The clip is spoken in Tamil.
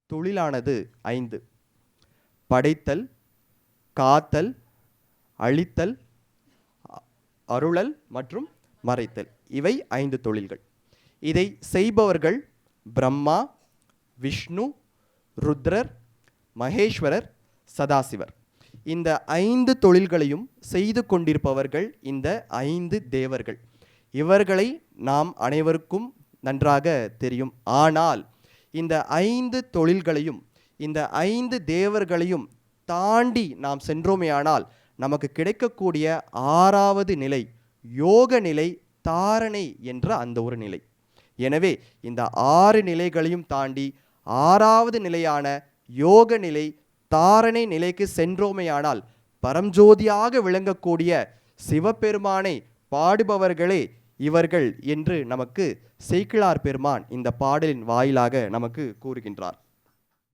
தொழிலானது 5: படைத்தல், காத்தல், அழித்தல், அருளல் மற்றும் மறைத்தல். இவை 5 தொழில்கள். இதை செய்பவர்கள் பிரம்மா, விஷ்ணு, ருத்ரர், மகேஸ்வரர், சதாசிவர். இந்த 5 தொழில்களையும் செய்து கொண்டிருப்பவர்கள் இந்த 5 தேவர்கள். இவர்களை நாம் அனைவருக்கும் நன்றாக தெரியும். ஆனால் இந்த 5 தொழில்களையும் இந்த 5 தேவர்களையும் தாண்டி நாம் சென்றோமேயானால் நமக்கு கிடைக்கக்கூடிய 6வது நிலை யோக நிலை, தாரணை என்ற அந்த ஒரு நிலை. எனவே இந்த 6 நிலைகளையும் தாண்டி 6வது நிலையான யோக நிலை, தாரணை நிலைக்கு சென்றோமேயானால் பரஞ்சோதியாக விளங்கக்கூடிய சிவபெருமானை பாடுபவர்களே இவர்கள் என்று நமக்கு சேக்கிழார் பெருமான் இந்த பாடலின் வாயிலாக நமக்கு கூறுகின்றார்.